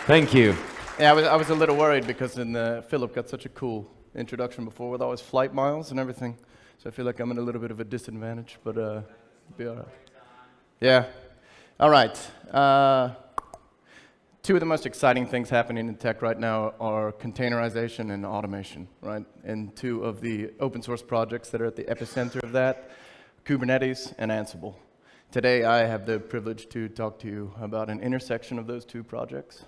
Thank you. Yeah, I was a little worried because Philip got such a cool introduction before with all his flight miles and everything. So I feel like I'm in a little bit of a disadvantage, but be all right. Yeah. All right. Two of the most exciting things happening in tech right now are containerization and automation, right? And two of the open source projects that are at the epicenter of that, Kubernetes and Ansible. Today, I have the privilege to talk to you about an intersection of those two projects.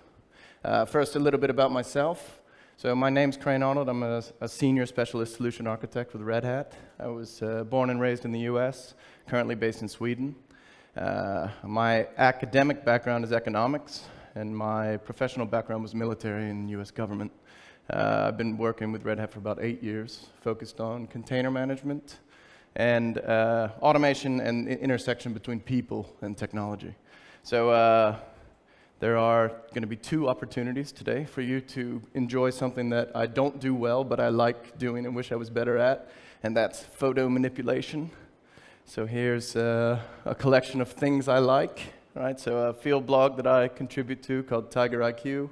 First, a little bit about myself. So my name's Krain Arnold. I'm a senior specialist solution architect with Red Hat. I was born and raised in the US, currently based in Sweden. My academic background is economics, and my professional background was military in the US government. I've been working with Red Hat for about 8 years, focused on container management and automation and the intersection between people and technology. So there are going to be two opportunities today for you to enjoy something that I don't do well, but I like doing and wish I was better at, and that's photo manipulation. So here's a collection of things I like, right? So a field blog that I contribute to called Tiger IQ,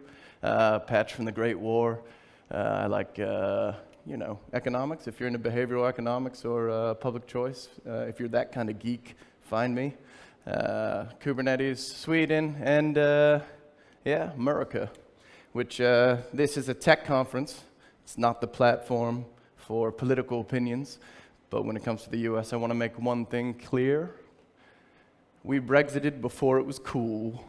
patch from the Great War. I like, economics. If you're into behavioral economics or public choice, if you're that kind of geek, find me. Kubernetes, Sweden, and America, which this is a tech conference. It's not the platform for political opinions, but when it comes to the US, I want to make one thing clear. We Brexited before it was cool.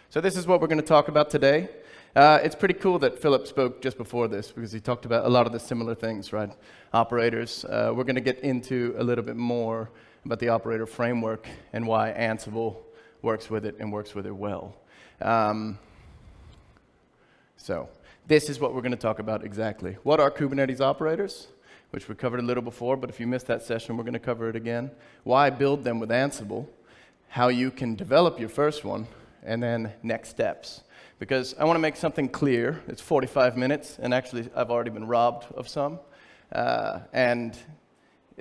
So this is what we're going to talk about today. It's pretty cool that Philip spoke just before this because he talked about a lot of the similar things, right? Operators. We're going to get into a little bit more about the operator framework and why Ansible works with it and works with it well. So this is what we're going to talk about exactly. What are Kubernetes operators? Which we covered a little before, but if you missed that session, we're going to cover it again. Why build them with Ansible? How you can develop your first one, and then next steps. Because I want to make something clear. It's 45 minutes, and actually I've already been robbed of some. And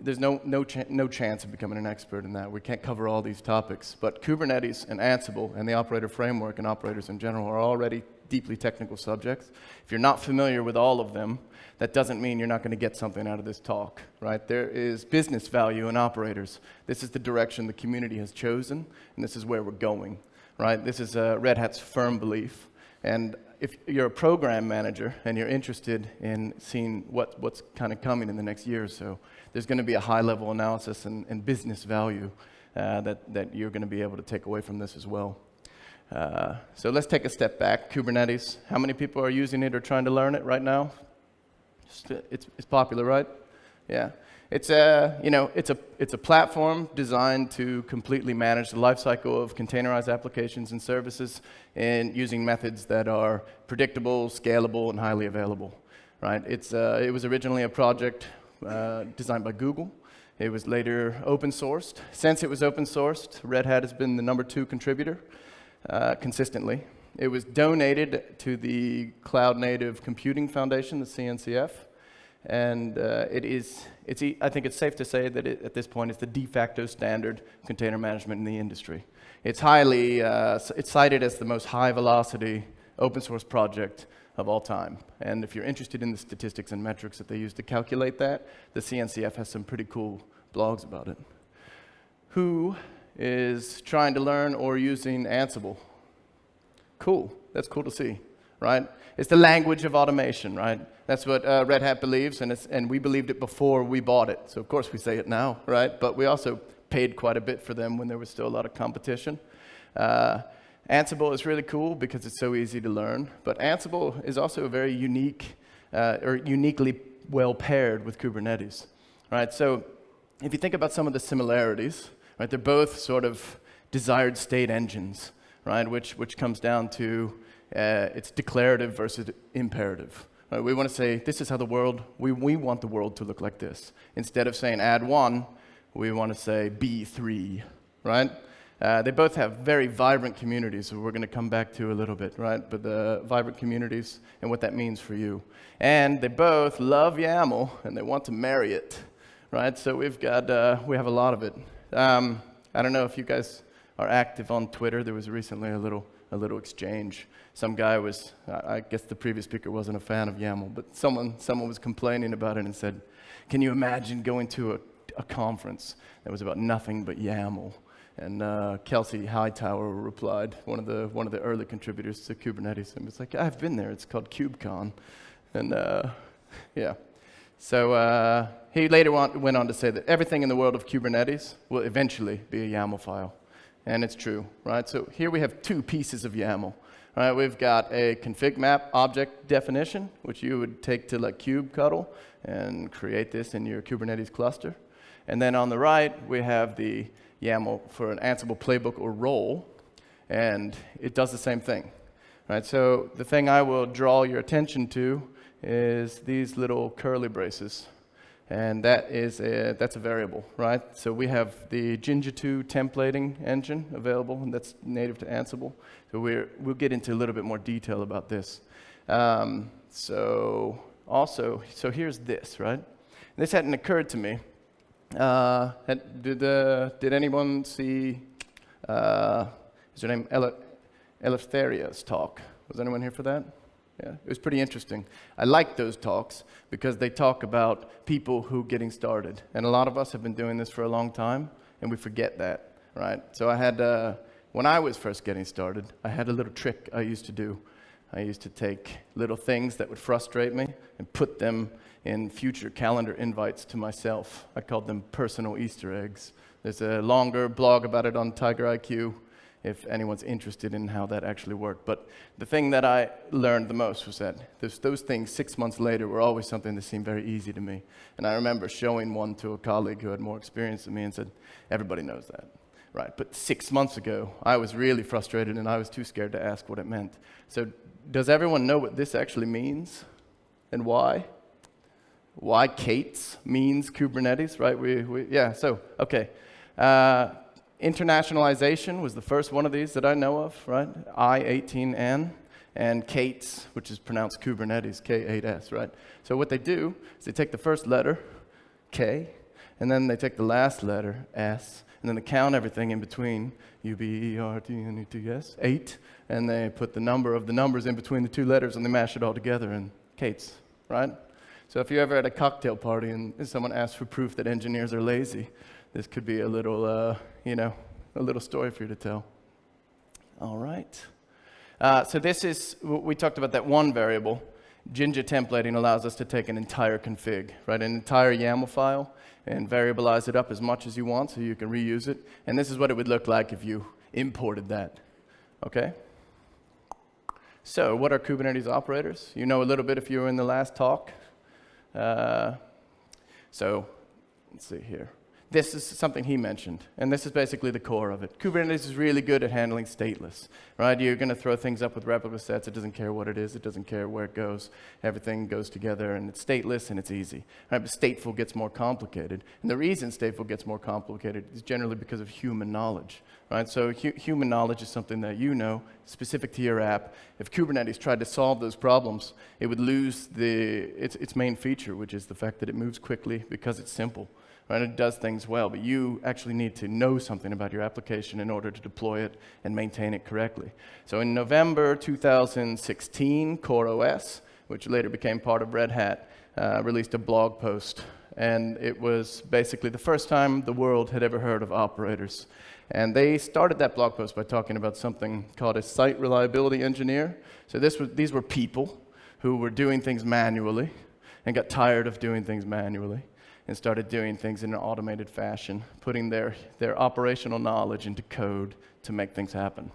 there's no chance of becoming an expert in that. We can't cover all these topics. But Kubernetes and Ansible and the operator framework and operators in general are already deeply technical subjects. If you're not familiar with all of them, that doesn't mean you're not going to get something out of this talk, right? There is business value in operators. This is the direction the community has chosen, and this is where we're going, right? This is Red Hat's firm belief. And if you're a program manager and you're interested in seeing what's kind of coming in the next year or so, there's going to be a high-level analysis and business value that you're going to be able to take away from this as well. So let's take a step back. Kubernetes, how many people are using it or trying to learn it right now? It's popular, right? Yeah. It's a platform designed to completely manage the lifecycle of containerized applications and services and using methods that are predictable, scalable, and highly available, right? It was originally a project designed by Google. It was later open sourced. Since it was open sourced, Red Hat has been the #2 contributor consistently. It was donated to the Cloud Native Computing Foundation, the CNCF, and I think it's safe to say that at this point it's the de facto standard container management in the industry. It's it's cited as the most high velocity open source project of all time. And if you're interested in the statistics and metrics that they use to calculate that, the CNCF has some pretty cool blogs about it. Who is trying to learn or using Ansible? Cool. That's cool to see, right? It's the language of automation, right? That's what Red Hat believes, and we believed it before we bought it. So of course we say it now, right? But we also paid quite a bit for them when there was still a lot of competition. Ansible is really cool because it's so easy to learn, but Ansible is also a very unique, or uniquely well paired with Kubernetes, right? So if you think about some of the similarities, right, they're both sort of desired state engines, right, which comes down to it's declarative versus imperative. Right? We want to say, this is how we want the world to look like this. Instead of saying add 1, we want to say B3, right? They both have very vibrant communities, so we're going to come back to a little bit, right? But the vibrant communities and what that means for you. And they both love YAML, and they want to marry it, right? So we have a lot of it. I don't know if you guys are active on Twitter. There was recently a little little exchange. Some guy was, I guess the previous speaker wasn't a fan of YAML, but someone was complaining about it and said, can you imagine going to a conference that was about nothing but YAML? And Kelsey Hightower replied, one of the early contributors to Kubernetes, and was like, I've been there, it's called KubeCon. And yeah. So he later went on to say that everything in the world of Kubernetes will eventually be a YAML file. And it's true, right? So here we have two pieces of YAML. Right, we've got a config map object definition, which you would take to like kubectl and create this in your Kubernetes cluster. And then on the right, we have the YAML for an Ansible playbook or role, and it does the same thing. Right, so the thing I will draw your attention to is these little curly braces. And that's a variable, right? So we have the Jinja 2 templating engine available, and that's native to Ansible. So we'll get into a little bit more detail about this. So here's this, right? This hadn't occurred to me. Did anyone see, is her name Eleftheria's talk? Was anyone here for that? Yeah, it was pretty interesting. I like those talks because they talk about people who are getting started. And a lot of us have been doing this for a long time, and we forget that, right? So I had, when I was first getting started, I had a little trick I used to do. I used to take little things that would frustrate me and put them in future calendar invites to myself. I called them personal Easter eggs. There's a longer blog about it on Tiger IQ, if anyone's interested in how that actually worked. But the thing that I learned the most was that those things 6 months later were always something that seemed very easy to me. And I remember showing one to a colleague who had more experience than me and said, everybody knows that, right? But 6 months ago, I was really frustrated and I was too scared to ask what it meant. So does everyone know what this actually means and why? Why Kates means Kubernetes, right? Okay. Internationalization was the first one of these that I know of, right? I-18N, and Kates, which is pronounced Kubernetes, K8S, right? So what they do is they take the first letter, K, and then they take the last letter, S, and then they count everything in between, U-B-E-R-T-N-E-T-S, 8, and they put the number of the numbers in between the two letters, and they mash it all together in Kates, right? So if you're ever at a cocktail party and someone asks for proof that engineers are lazy, this could be a little, a little story for you to tell. All right. So this is, we talked about that one variable. Jinja templating allows us to take an entire config, right, an entire YAML file, and variabilize it up as much as you want so you can reuse it. And this is what it would look like if you imported that. Okay? So what are Kubernetes operators? You know a little bit if you were in the last talk. So let's see here. This is something he mentioned, and this is basically the core of it. Kubernetes is really good at handling stateless, right? You're going to throw things up with replica sets. It doesn't care what it is. It doesn't care where it goes. Everything goes together, and it's stateless, and it's easy. Right? But stateful gets more complicated, and the reason stateful gets more complicated is generally because of human knowledge, right? So human knowledge is something that you know, specific to your app. If Kubernetes tried to solve those problems, it would lose its main feature, which is the fact that it moves quickly because it's simple. Right, it does things well, but you actually need to know something about your application in order to deploy it and maintain it correctly. So in November 2016, CoreOS, which later became part of Red Hat, released a blog post. And it was basically the first time the world had ever heard of operators. And they started that blog post by talking about something called a site reliability engineer. So these were people who were doing things manually and got tired of doing things manually, and started doing things in an automated fashion, putting their operational knowledge into code to make things happen,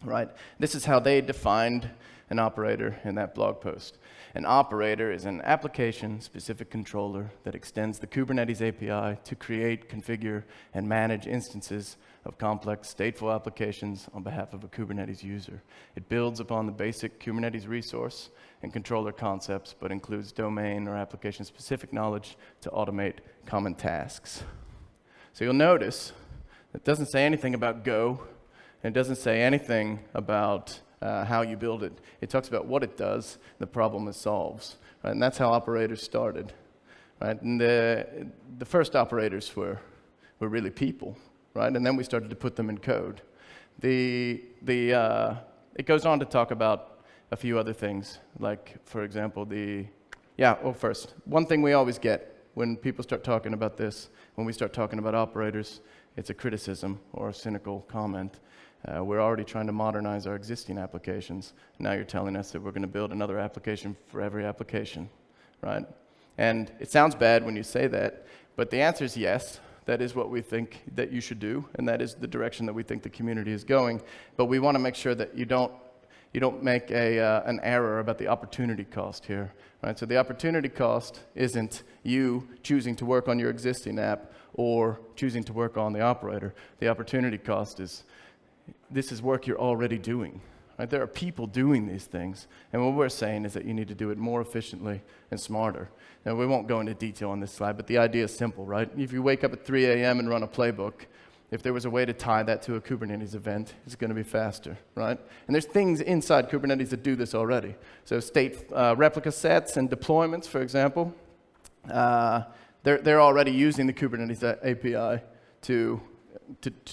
right? This is how they defined an operator in that blog post. An operator is an application-specific controller that extends the Kubernetes API to create, configure, and manage instances of complex stateful applications on behalf of a Kubernetes user. It builds upon the basic Kubernetes resource and controller concepts, but includes domain or application-specific knowledge to automate common tasks. So you'll notice it doesn't say anything about Go, and it doesn't say anything about how you build it. It talks about what it does, the problem it solves, right? And that's how operators started, right? And the first operators were really people, right? And then we started to put them in code. The It goes on to talk about a few other things, like, for example, first, one thing we always get when people start talking about this, when we start talking about operators, it's a criticism or a cynical comment. We're already trying to modernize our existing applications. Now you're telling us that we're going to build another application for every application, right? And it sounds bad when you say that, but the answer is yes. That is what we think that you should do, and that is the direction that we think the community is going. But we want to make sure that you don't make an error about the opportunity cost here, right? So the opportunity cost isn't you choosing to work on your existing app or choosing to work on the operator. The opportunity cost is this is work you're already doing. Right? There are people doing these things, and what we're saying is that you need to do it more efficiently and smarter. Now, we won't go into detail on this slide, but the idea is simple, right? If you wake up at 3 a.m. and run a playbook, if there was a way to tie that to a Kubernetes event, it's going to be faster, right? And there's things inside Kubernetes that do this already. So state replica sets and deployments, for example, they're already using the Kubernetes API to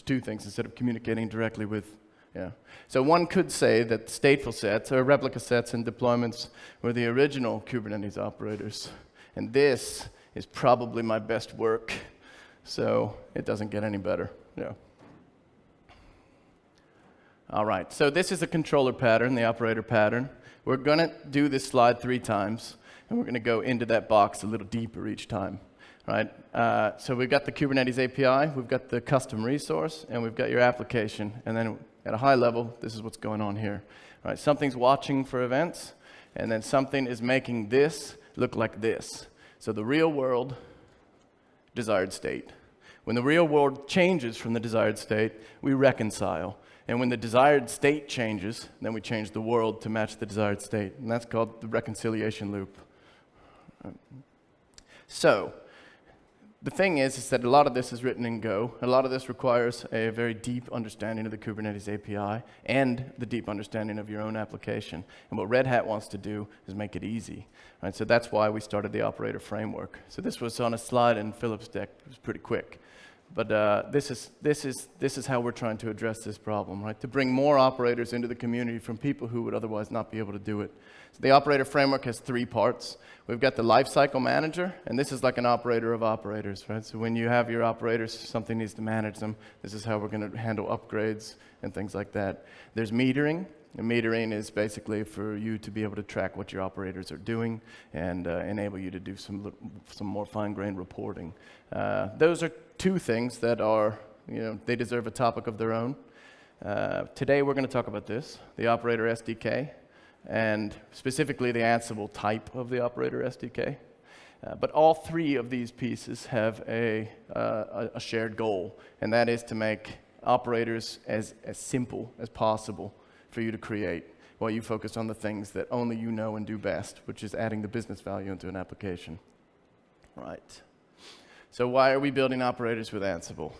do things instead of communicating directly with. Yeah. So one could say that stateful sets or replica sets and deployments were the original Kubernetes operators. And this is probably my best work, so it doesn't get any better. Yeah. All right, so this is a controller pattern, the operator pattern. We're going to do this slide 3 times, and we're going to go into that box a little deeper each time. Right? So we've got the Kubernetes API, we've got the custom resource, and we've got your application. And then at a high level, this is what's going on here. Right? Something's watching for events, and then something is making this look like this. So the real world, desired state. When the real world changes from the desired state, we reconcile. And when the desired state changes, then we change the world to match the desired state. And that's called the reconciliation loop. So the thing is that a lot of this is written in Go. A lot of this requires a very deep understanding of the Kubernetes API and the deep understanding of your own application. And what Red Hat wants to do is make it easy. Right? So that's why we started the operator framework. So this was on a slide in Philip's deck. It was pretty quick. But this is how we're trying to address this problem, right? To bring more operators into the community from people who would otherwise not be able to do it. So the operator framework has 3 parts. We've got the lifecycle manager, and this is like an operator of operators, right? So when you have your operators, something needs to manage them. This is how we're going to handle upgrades and things like that. There's metering. And metering is basically for you to be able to track what your operators are doing and enable you to do some more fine-grained reporting. Those are 2 things that are, they deserve a topic of their own. Today we're going to talk about this, the Operator SDK, and specifically the Ansible type of the Operator SDK. But all 3 of these pieces have a shared goal, and that is to make operators as simple as possible for you to create while you focus on the things that only you know and do best, which is adding the business value into an application. Right. So why are we building operators with Ansible?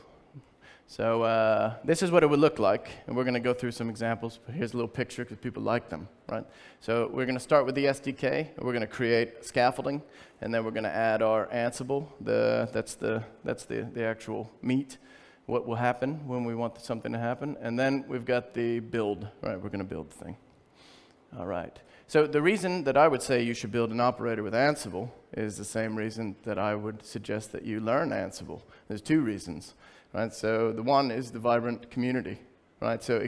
So this is what it would look like, and we're going to go through some examples. But here's a little picture because people like them, right? So we're going to start with the SDK. We're going to create scaffolding, and then we're going to add our Ansible. That's the actual meat. What will happen when we want something to happen. And then we've got the build, right? We're going to build the thing. All right. So the reason that I would say you should build an operator with Ansible is the same reason that I would suggest that you learn Ansible. There's 2 reasons, right? So the one is the vibrant community, right? So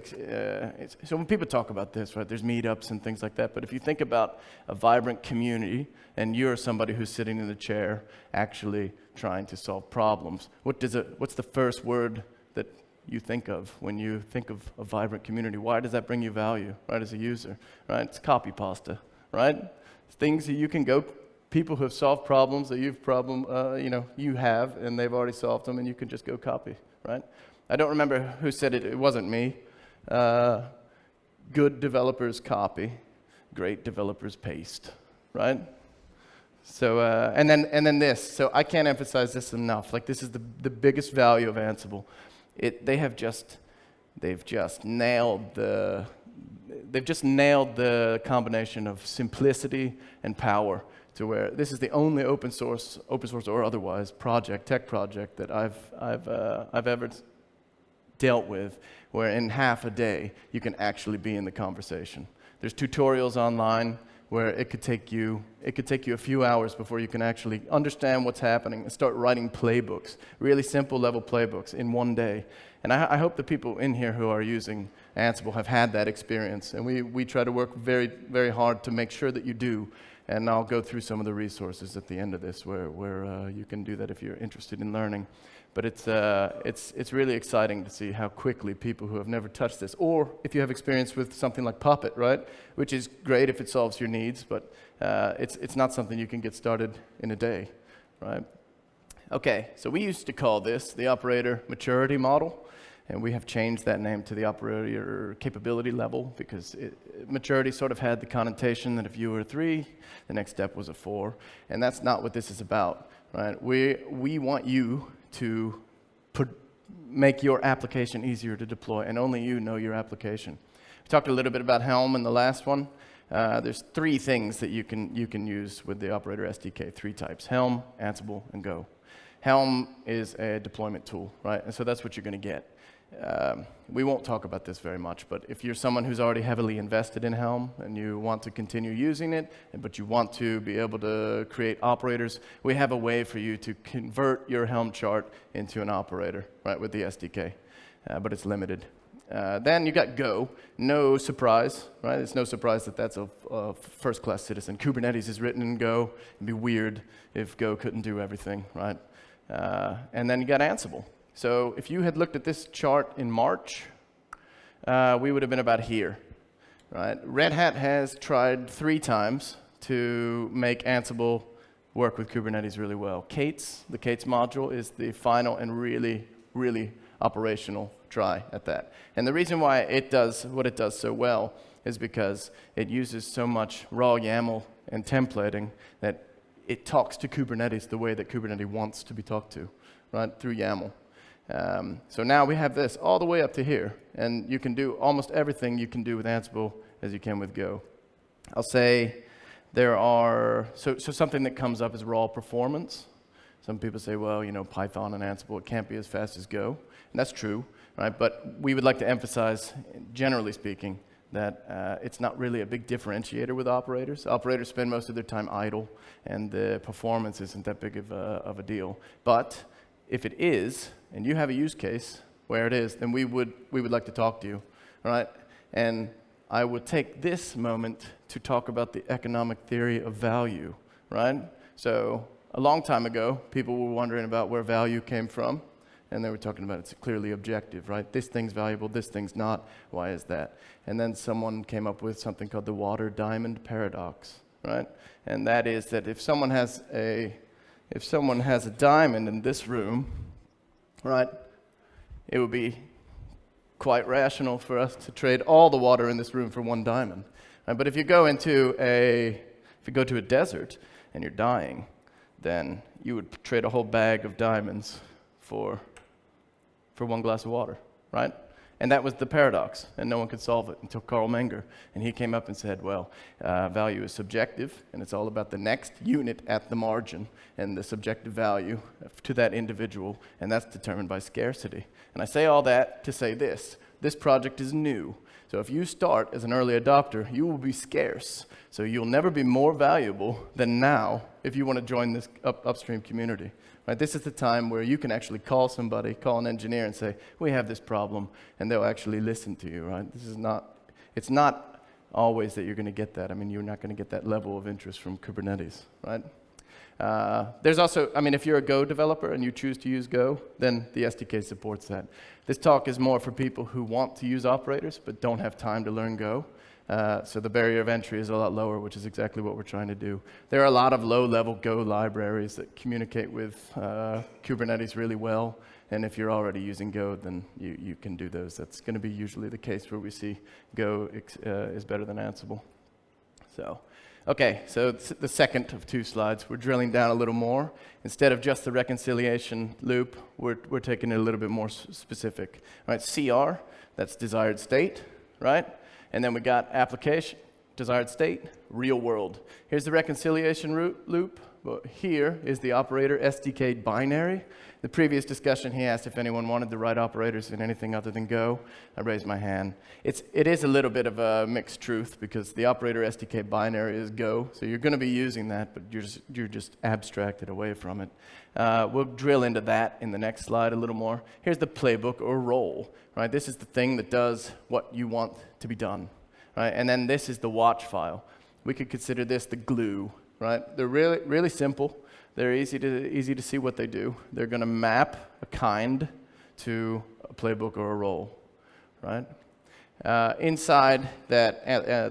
so when people talk about this, right, there's meetups and things like that. But if you think about a vibrant community and you're somebody who's sitting in a chair actually trying to solve problems, what's the first word that you think of when you think of a vibrant community? Why does that bring you value, right, as a user? Right? It's copy pasta, right? It's things that you can go, people who have solved problems that you have, and they've already solved them, and you can just go copy, right? I don't remember who said it. It wasn't me. Good developers copy, great developers paste, right? So and then this. So I can't emphasize this enough. Like, this is the biggest value of Ansible. They've just nailed the combination of simplicity and power to where this is the only open source or otherwise tech project that I've ever dealt with, where in half a day, you can actually be in the conversation. There's tutorials online where it could take you a few hours before you can actually understand what's happening and start writing playbooks, really simple level playbooks in one day. And I hope the people in here who are using Ansible have had that experience. And we try to work very, very hard to make sure that you do. And I'll go through some of the resources at the end of this where you can do that if you're interested in learning. But it's really exciting to see how quickly people who have never touched this, or if you have experience with something like Puppet, right, which is great if it solves your needs, but it's not something you can get started in a day, right? Okay, so we used to call this the operator maturity model, and we have changed that name to the operator capability level because maturity sort of had the connotation that if you were a 3, the next step was a 4, and that's not what this is about, right? We want you to make your application easier to deploy, and only you know your application. We talked a little bit about Helm in the last one. There's 3 things that you can use with the Operator SDK, 3 types: Helm, Ansible, and Go. Helm is a deployment tool, right? And so that's what you're going to get. We won't talk about this very much, but if you're someone who's already heavily invested in Helm and you want to continue using it, but you want to be able to create operators, we have a way for you to convert your Helm chart into an operator, right, with the SDK, but it's limited. Then you got Go. No surprise, right? It's no surprise that that's a first-class citizen. Kubernetes is written in Go. It'd be weird if Go couldn't do everything, right? And then you got Ansible. So if you had looked at this chart in March, we would have been about here, right? Red Hat has tried 3 times to make Ansible work with Kubernetes really well. K8s, the K8s module, is the final and really, really operational try at that. And the reason why it does what it does so well is because it uses so much raw YAML and templating that it talks to Kubernetes the way that Kubernetes wants to be talked to, right, through YAML. So now we have this all the way up to here, and you can do almost everything you can do with Ansible as you can with Go. I'll say there are, so something that comes up is raw performance. Some people say, well, you know, Python and Ansible, it can't be as fast as Go. And that's true, right? But we would like to emphasize, generally speaking, that it's not really a big differentiator with operators. Operators spend most of their time idle, and the performance isn't that big of a deal. But if it is, and you have a use case where it is, then we would like to talk to you, right? And I would take this moment to talk about the economic theory of value, right? So a long time ago, people were wondering about where value came from, and they were talking about it's clearly objective, right? This thing's valuable, this thing's not. Why is that? And then someone came up with something called the water-diamond paradox, right? And that is that if someone has a diamond in this room, right, it would be quite rational for us to trade all the water in this room for 1 diamond. Right? But if you go to a desert and you're dying, then you would trade a whole bag of diamonds for 1 glass of water, right? And that was the paradox, and no one could solve it until Carl Menger. And he came up and said, well, value is subjective, and it's all about the next unit at the margin and the subjective value to that individual, and that's determined by scarcity. And I say all that to say this project is new. So if you start as an early adopter, you will be scarce. So you'll never be more valuable than now if you want to join this upstream community. Right? This is the time where you can actually call somebody, call an engineer and say, we have this problem, and they'll actually listen to you, right? It's not always that you're going to get that. I mean, you're not going to get that level of interest from Kubernetes, right? There's also, I mean, if you're a Go developer and you choose to use Go, then the SDK supports that. This talk is more for people who want to use operators but don't have time to learn Go. So the barrier of entry is a lot lower, which is exactly what we're trying to do. There are a lot of low-level Go libraries that communicate with Kubernetes really well, and if you're already using Go, then you can do those. That's going to be usually the case where we see Go is better than Ansible. So, okay, so the second of 2 slides, we're drilling down a little more. Instead of just the reconciliation loop, we're taking it a little bit more specific. All right, CR, that's desired state, right? And then we got application, desired state, real world. Here's the reconciliation loop, but here is the Operator SDK binary. The previous discussion, he asked if anyone wanted to write operators in anything other than Go. I raised my hand. It is a little bit of a mixed truth because the Operator SDK binary is Go, so you're going to be using that, but you're just abstracted away from it. We'll drill into that in the next slide a little more. Here's the playbook or role, right? This is the thing that does what you want to be done, right? And then this is the watch file. We could consider this the glue, right? They're really, really simple. They're easy to see what they do. They're going to map a kind to a playbook or a role, right? Inside that,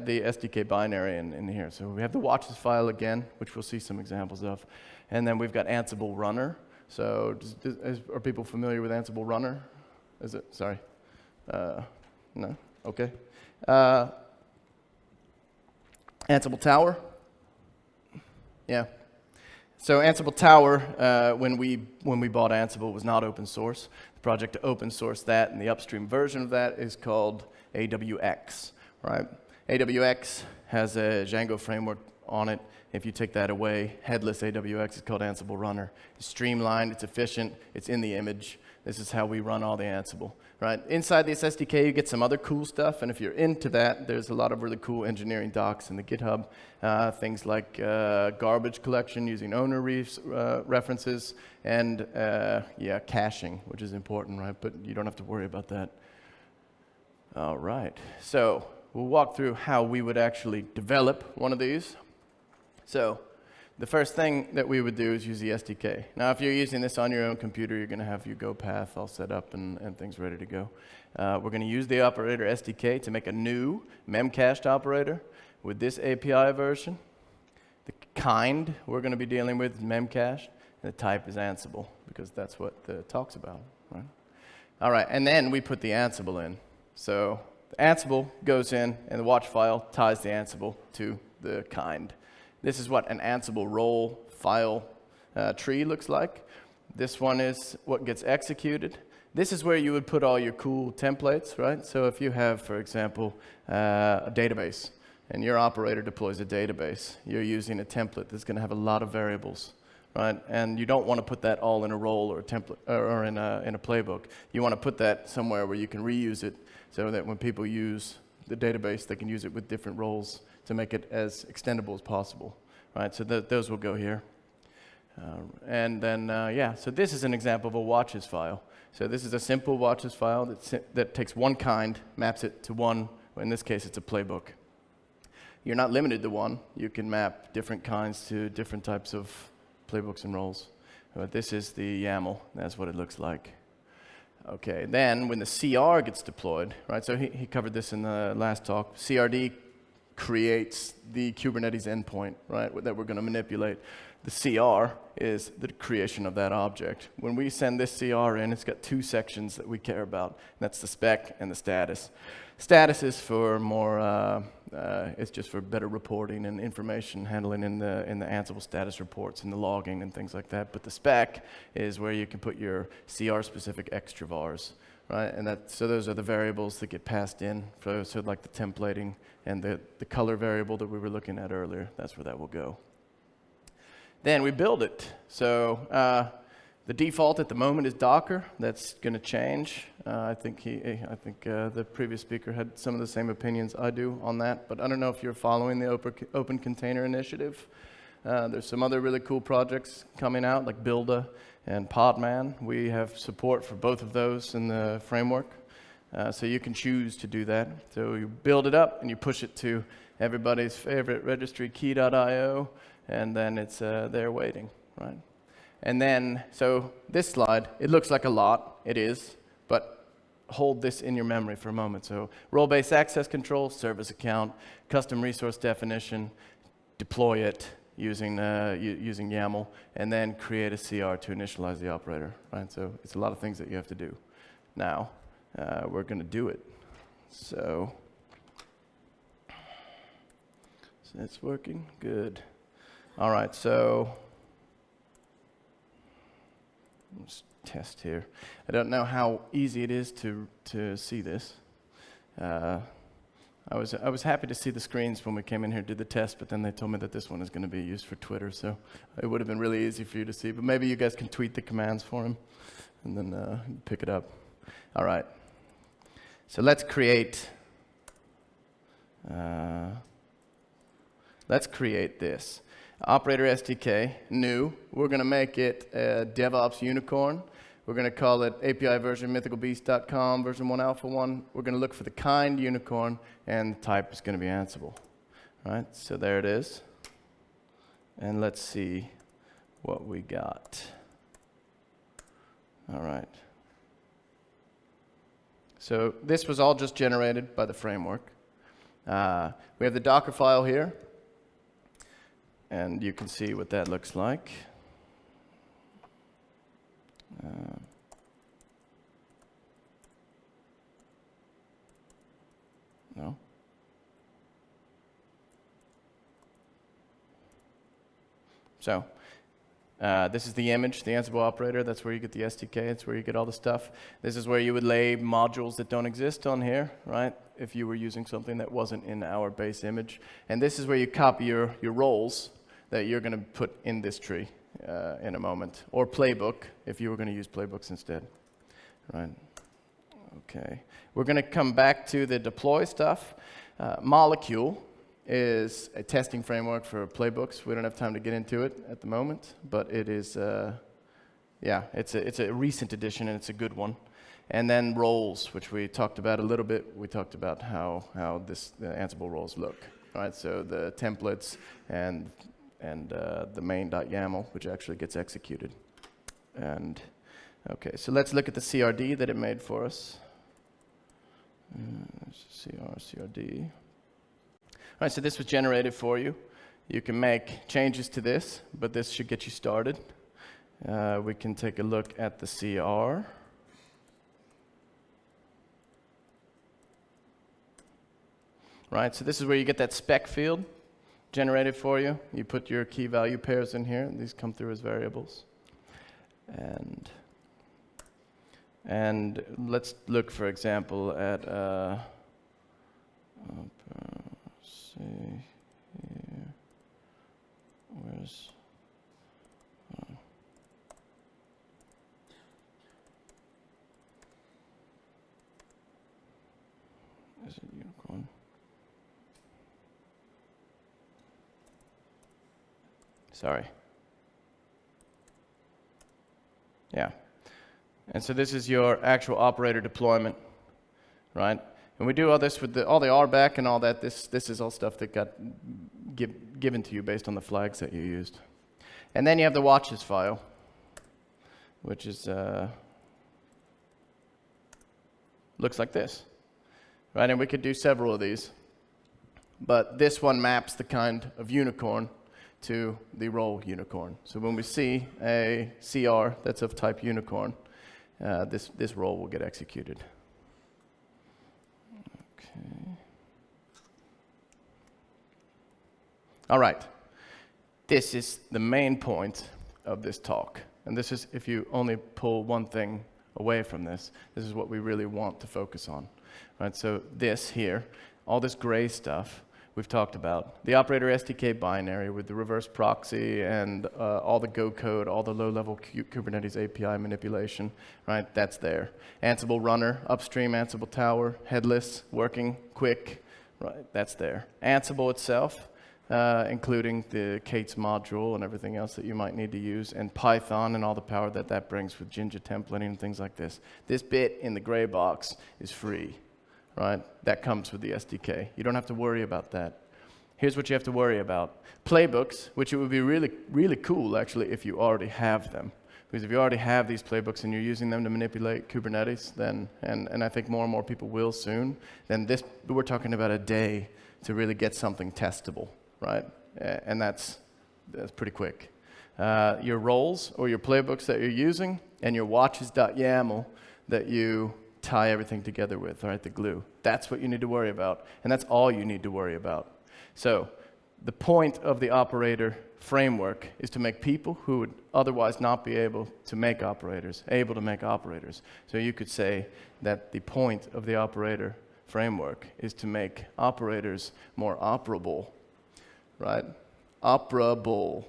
the SDK binary in here. So we have the watches file again, which we'll see some examples of. And then we've got Ansible Runner. So are people familiar with Ansible Runner? Is it? Sorry. No? Okay. Ansible Tower. Yeah. So Ansible Tower, when we bought Ansible, was not open source. The project to open source that and the upstream version of that is called AWX, right? AWX has a Django framework on it. If you take that away, headless AWX is called Ansible Runner. It's streamlined, it's efficient, it's in the image. This is how we run all the Ansible, right? Inside this SDK, you get some other cool stuff, and if you're into that, there's a lot of really cool engineering docs in the GitHub. Things like garbage collection using owner references, and caching, which is important, right? But you don't have to worry about that. All right, so we'll walk through how we would actually develop one of these. So the first thing that we would do is use the SDK. Now, if you're using this on your own computer, you're going to have your Go path all set up and things ready to go. We're going to use the Operator SDK to make a new memcached operator with this API version. The kind we're going to be dealing with is memcached, and the type is Ansible, because that's what the talk's about, right? All right, and then we put the Ansible in. So the Ansible goes in, and the watch file ties the Ansible to the kind. This is what an Ansible role file tree looks like. This one is what gets executed. This is where you would put all your cool templates, right? So if you have, for example, a database, and your operator deploys a database, you're using a template that's going to have a lot of variables, right? And you don't want to put that all in a role or a template or in a playbook. You want to put that somewhere where you can reuse it, so that when people use the database, they can use it with different roles to make it as extendable as possible, right? So those will go here. And then, so this is an example of a watches file. So this is a simple watches file that takes one kind, maps it to one, in this case it's a playbook. You're not limited to one. You can map different kinds to different types of playbooks and roles. But this is the YAML. That's what it looks like. Okay, then when the CR gets deployed, right, so he covered this in the last talk, CRD creates the Kubernetes endpoint, right, that we're going to manipulate. The CR is the creation of that object. When we send this CR in, it's got two sections that we care about. That's the spec and the status. Status is for more, it's just for better reporting and information handling in the Ansible status reports and the logging and things like that. But the spec is where you can put your CR-specific extra vars, right? And so those are the variables that get passed in. So like the templating and the color variable that we were looking at earlier, that's where that will go. Then we build it. So the default at the moment is Docker. That's going to change. I think the previous speaker had some of the same opinions I do on that. But I don't know if you're following the Open Container Initiative. There's some other really cool projects coming out, like Builda and Podman. We have support for both of those in the framework. So you can choose to do that. So you build it up and you push it to everybody's favorite registry, key.io, and then it's there waiting, right? And then, so this slide, it looks like a lot. It is, but hold this in your memory for a moment. So role-based access control, service account, custom resource definition, deploy it using YAML, and then create a CR to initialize the operator, right? So it's a lot of things that you have to do. Now, we're going to do it. So it's working? Good. All right, so let's test here. I don't know how easy it is to see this. I I was happy to see the screens when we came in here, did the test, but then they told me that this one is going to be used for Twitter, so it would have been really easy for you to see. But maybe you guys can tweet the commands for him, and then pick it up. All right. So let's create this. Operator SDK, new. We're going to make it a DevOps unicorn. We're going to call it API version mythicalbeast.com, version 1 alpha 1. We're going to look for the kind unicorn, and the type is going to be Ansible. All right, so there it is. And let's see what we got. All right. So this was all just generated by the framework. We have the Docker file here, and you can see what that looks like. No. So this is the image, the Ansible operator. That's where you get the SDK. That's where you get all the stuff. This is where you would lay modules that don't exist on here, right? If you were using something that wasn't in our base image. And this is where you copy your roles that you're going to put in this tree in a moment. Or playbook, if you were going to use playbooks instead. Right. Okay. We're going to come back to the deploy stuff. Molecule is a testing framework for playbooks. We don't have time to get into it at the moment, but it is, yeah, it's a recent addition, and it's a good one. And then roles, which we talked about a little bit. We talked about how the Ansible roles look. All right, so the templates and the main.yaml, which actually gets executed. And okay, so let's look at the CRD that it made for us. CRD. All right, so this was generated for you. You can make changes to this, but this should get you started. We can take a look at the CR. Right, so this is where you get that spec field generated for you. You put your key value pairs in here, and these come through as variables. And let's look, for example, at see here. Where's is it unicorn? Sorry. Yeah. And so this is your actual operator deployment, right? And we do all this with all the RBAC and all that. This is all stuff that got given to you based on the flags that you used. And then you have the watches file, which is looks like this, right? And we could do several of these, but this one maps the kind of unicorn to the role unicorn. So when we see a CR that's of type unicorn, this role will get executed. Okay. All right. This is the main point of this talk. And this is, if you only pull one thing away from this, this is what we really want to focus on. Right? So this here, all this gray stuff, we've talked about. The Operator SDK binary with the reverse proxy and all the Go code, all the low-level Kubernetes API manipulation, right? That's there. Ansible Runner, upstream Ansible Tower, headless, working, quick, right? That's there. Ansible itself, including the K8s module and everything else that you might need to use, and Python and all the power that brings with Jinja templating and things like this. This bit in the gray box is free. Right? That comes with the SDK. You don't have to worry about that. Here's what you have to worry about. Playbooks, which it would be really, really cool, actually, if you already have them. Because if you already have these playbooks and you're using them to manipulate Kubernetes, then, and I think more and more people will soon, then we're talking about a day to really get something testable, right? And that's pretty quick. Your roles or your playbooks that you're using and your watches.yaml that you tie everything together with, all right, the glue. That's what you need to worry about, and that's all you need to worry about. So the point of the operator framework is to make people who would otherwise not be able to make operators, able to make operators. So you could say that the point of the operator framework is to make operators more operable, right? Operable,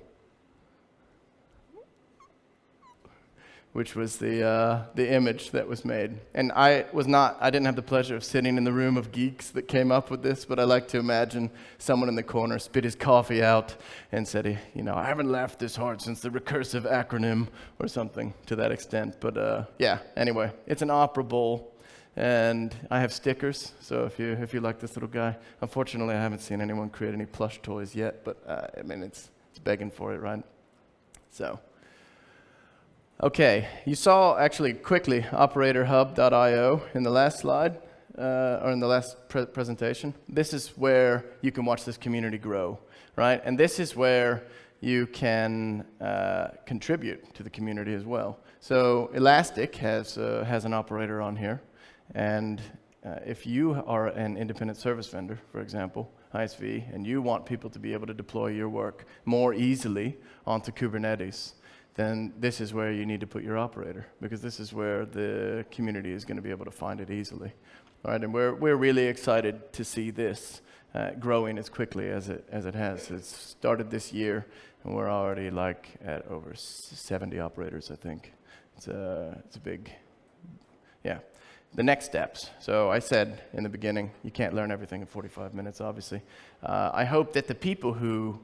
which was the image that was made. And I didn't have the pleasure of sitting in the room of geeks that came up with this, but I like to imagine someone in the corner spit his coffee out and said, you know, I haven't laughed this hard since the recursive acronym or something to that extent. But yeah, anyway, it's an operable, and I have stickers, so if you like this little guy. Unfortunately, I haven't seen anyone create any plush toys yet, but I mean, it's begging for it, right? So. Okay, you saw actually quickly operatorhub.io in the last slide, or in the last presentation. This is where you can watch this community grow, right? And this is where you can contribute to the community as well. So Elastic has an operator on here, and if you are an independent service vendor, for example, ISV, and you want people to be able to deploy your work more easily onto Kubernetes, then this is where you need to put your operator, because this is where the community is going to be able to find it easily. All right, and we're really excited to see this growing as quickly as it has. It's started this year, and we're already like at over 70 operators, I think. It's a big, yeah. The next steps. So I said in the beginning, you can't learn everything in 45 minutes, obviously. I hope that the people who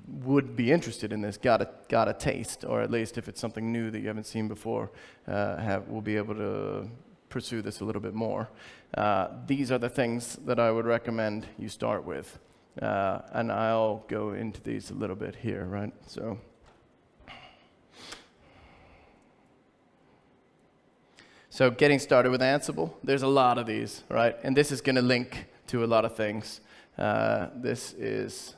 would be interested in this got a taste, or at least if it's something new that you haven't seen before, will be able to pursue this a little bit more. These are the things that I would recommend you start with, and I'll go into these a little bit here, right? So getting started with Ansible, there's a lot of these, right? And this is going to link to a lot of things. This is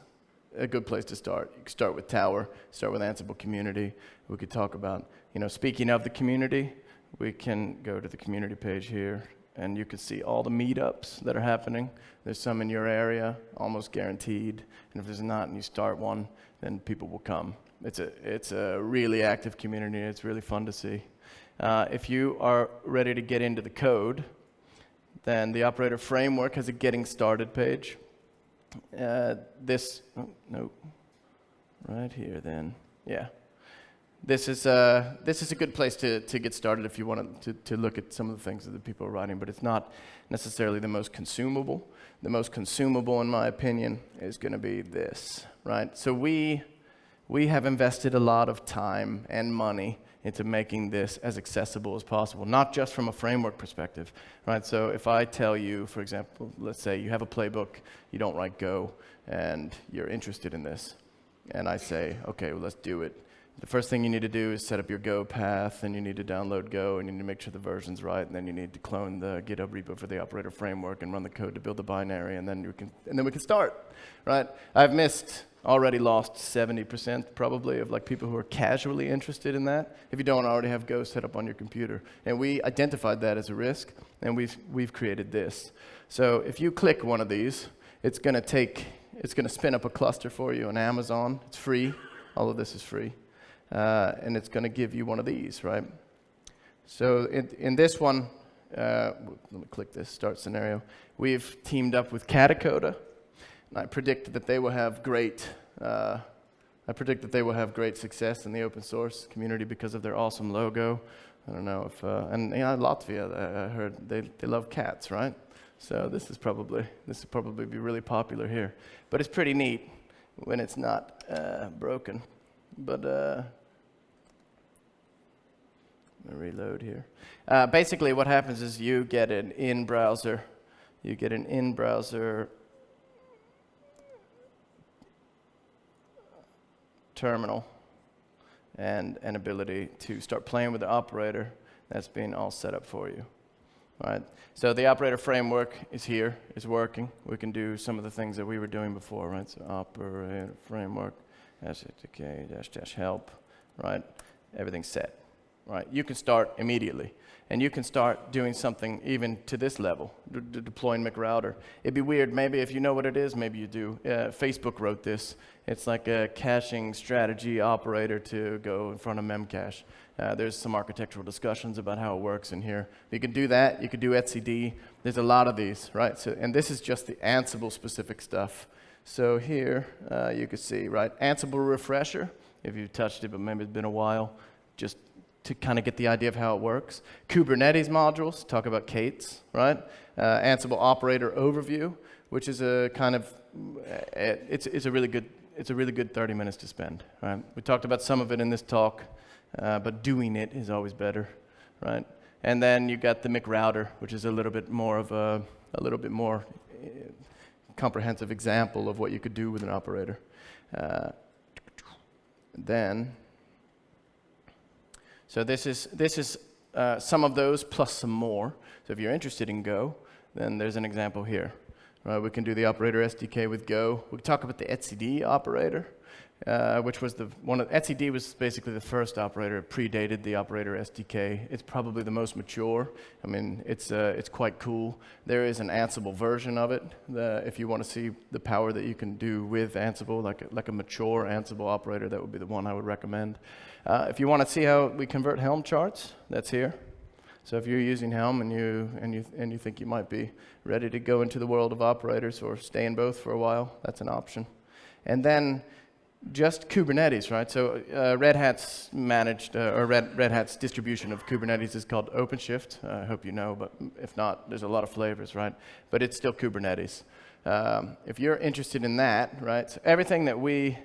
a good place to start. You can start with Tower, start with Ansible community. We could talk about, you know, speaking of the community, we can go to the community page here, and you can see all the meetups that are happening. There's some in your area, almost guaranteed. And if there's not, and you start one, then people will come. It's a really active community. It's really fun to see. If you are ready to get into the code, then the Operator Framework has a Getting Started page. Right here then, yeah. This is a good place to get started if you want to look at some of the things that the people are writing, but it's not necessarily the most consumable. The most consumable, in my opinion, is going to be this, right? So we have invested a lot of time and money into making this as accessible as possible, not just from a framework perspective, right? So if I tell you, for example, let's say you have a playbook, you don't write Go, and you're interested in this, and I say, okay, well, let's do it. The first thing you need to do is set up your Go path, and you need to download Go, and you need to make sure the version's right, and then you need to clone the GitHub repo for the Operator Framework and run the code to build the binary, and then we can start, right? I've already lost 70% probably of like people who are casually interested in that if you don't already have Go set up on your computer. And we identified that as a risk, and we've created this. So if you click one of these, it's going to spin up a cluster for you on Amazon. It's free. All of this is free. And it's going to give you one of these, right? So in this one, let me click this start scenario. We've teamed up with Katacoda. I predict that they will have great success in the open source community because of their awesome logo. I don't know if and Latvia, I heard they love cats, right? So this will probably be really popular here. But it's pretty neat when it's not broken. But I'm gonna reload here. Basically, what happens is you get an in-browser terminal and an ability to start playing with the operator that's being all set up for you. All right. So the Operator Framework is here, is working. We can do some of the things that we were doing before, right? So Operator Framework, SDK, -- help, right? Everything's set. right? You can start immediately. And you can start doing something even to this level, deploying McRouter. It'd be weird, maybe if you know what it is, maybe you do. Facebook wrote this. It's like a caching strategy operator to go in front of Memcache. There's some architectural discussions about how it works in here. You can do that, you can do etcd. There's a lot of these, right? So, and this is just the Ansible specific stuff. So here, you can see, right? Ansible refresher, if you've touched it, but maybe it's been a while, just to kind of get the idea of how it works. Kubernetes modules, talk about Kates, right? Ansible Operator overview, which is a kind of, it's a really good 30 minutes to spend, right? We talked about some of it in this talk, but doing it is always better, right? And then you got the McRouter, which is a little bit more of a little bit more comprehensive example of what you could do with an operator. So this is some of those plus some more. So if you're interested in Go, then there's an example here. Right, we can do the Operator SDK with Go. We can talk about the etcd operator, which was etcd was basically the first operator. It predated the Operator SDK. It's probably the most mature. I mean, it's quite cool. There is an Ansible version of it. If you want to see the power that you can do with Ansible, like a mature Ansible operator, that would be the one I would recommend. If you want to see how we convert Helm charts, that's here. So if you're using Helm and you think you might be ready to go into the world of operators or stay in both for a while, that's an option. And then just Kubernetes, right? So Red Hat's managed, or Red Hat's distribution of Kubernetes is called OpenShift. I hope you know, but if not, there's a lot of flavors, right? But it's still Kubernetes. If you're interested in that, right? So everything that we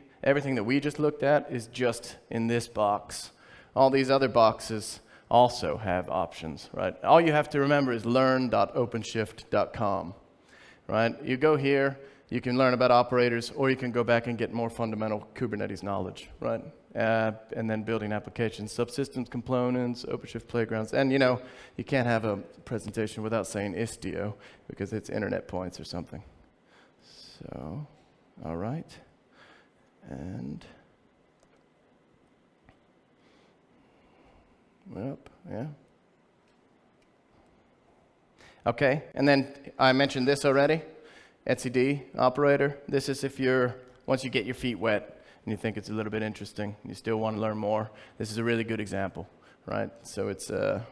just looked at is just in this box. All these other boxes also have options, right? All you have to remember is learn.openshift.com, right? You go here, you can learn about operators, or you can go back and get more fundamental Kubernetes knowledge, right? And then building applications, subsystems, components, OpenShift playgrounds. And you can't have a presentation without saying Istio, because it's internet points or something. So, all right. And yep, yeah. Okay, and then I mentioned this already, etcd operator. This is once you get your feet wet and you think it's a little bit interesting, and you still want to learn more. This is a really good example, right? So it's a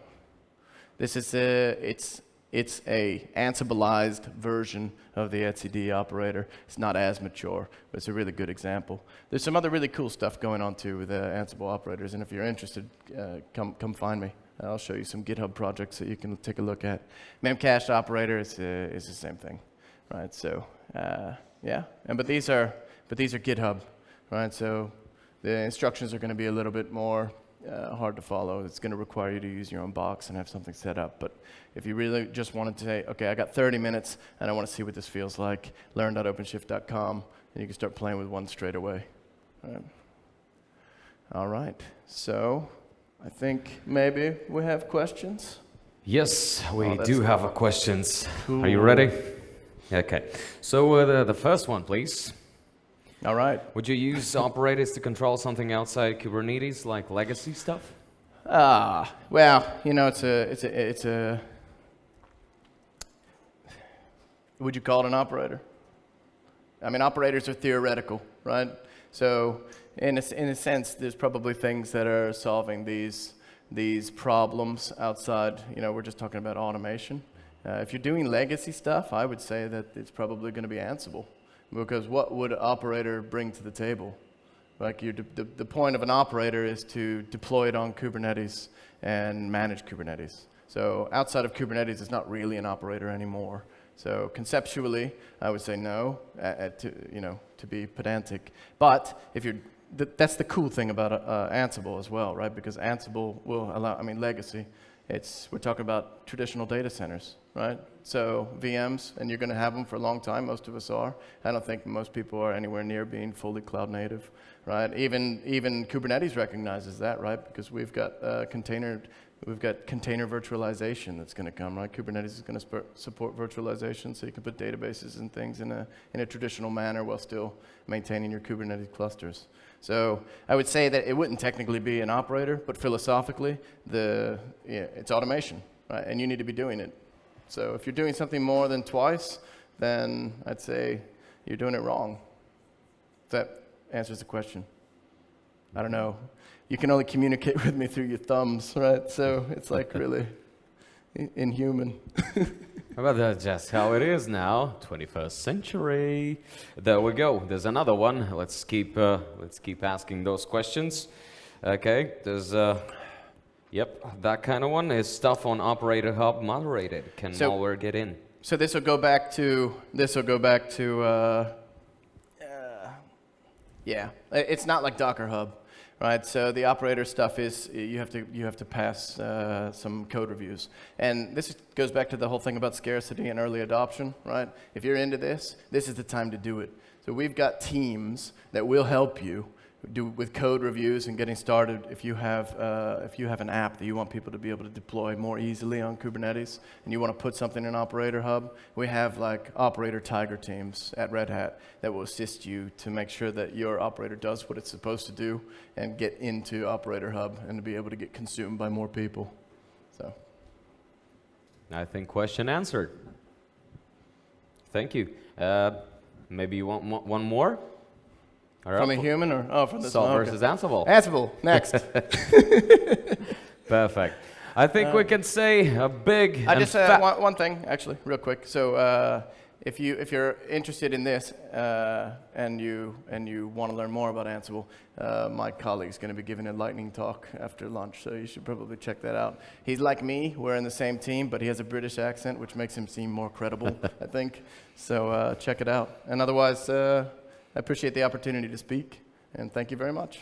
Ansibleized version of the etcd operator. It's not as mature, but it's a really good example. There's some other really cool stuff going on too with Ansible operators, and if you're interested, come find me. I'll show you some GitHub projects that you can take a look at. Memcache operator is the same thing, right? So yeah, but these are GitHub, right? So the instructions are going to be a little bit more hard to follow. It's going to require you to use your own box and have something set up. But if you really just wanted to say, okay, I got 30 minutes and I want to see what this feels like, learn.openshift.com, and you can start playing with one straight away. All right. So I think maybe we have questions. Yes, we do have questions. Cool. Are you ready? Okay. So the first one, please. All right. Would you use operators to control something outside Kubernetes, like legacy stuff? Well, it's a. Would you call it an operator? I mean, operators are theoretical, right? So, in a sense, there's probably things that are solving these problems outside. We're just talking about automation. If you're doing legacy stuff, I would say that it's probably going to be Ansible. Because what would an operator bring to the table? Like the point of an operator is to deploy it on Kubernetes and manage Kubernetes. So outside of Kubernetes, it's not really an operator anymore. So conceptually, I would say no, to be pedantic. But that's the cool thing about Ansible as well, right? Because Ansible will allow, legacy. We're talking about traditional data centers, right? So VMs, and you're going to have them for a long time. Most of us are. I don't think most people are anywhere near being fully cloud native, right? Even Kubernetes recognizes that, right? Because we've got container virtualization that's going to come, right? Kubernetes is going to support virtualization, so you can put databases and things in a traditional manner while still maintaining your Kubernetes clusters. So I would say that it wouldn't technically be an operator, but philosophically, it's automation, right? And you need to be doing it. So if you're doing something more than twice, then I'd say you're doing it wrong. If that answers the question. I don't know. You can only communicate with me through your thumbs, right? So it's like really inhuman. Well, that's just how it is now, 21st century. There we go. There's another one. Let's keep asking those questions. Okay, there's that kind of one. Is stuff on Operator Hub moderated? Can malware get in? So this will go back to it's not like Docker Hub. Right, so the operator stuff is you have to pass some code reviews, and this goes back to the whole thing about scarcity and early adoption. Right, if you're into this is the time to do it. So we've got teams that will help you do with code reviews and getting started. If you have an app that you want people to be able to deploy more easily on Kubernetes, and you want to put something in Operator Hub, we have like Operator Tiger teams at Red Hat that will assist you to make sure that your operator does what it's supposed to do and get into Operator Hub and to be able to get consumed by more people. So, I think question answered. Thank you. Maybe you want one more? From a human or from the Salt versus Ansible. Ansible, next. Perfect. I think we can say a big. I just one thing actually, real quick. So if you're interested in this and you want to learn more about Ansible, my colleague's going to be giving a lightning talk after lunch, so you should probably check that out. He's like me; we're in the same team, but he has a British accent, which makes him seem more credible, I think. So check it out. And otherwise. I appreciate the opportunity to speak, and thank you very much.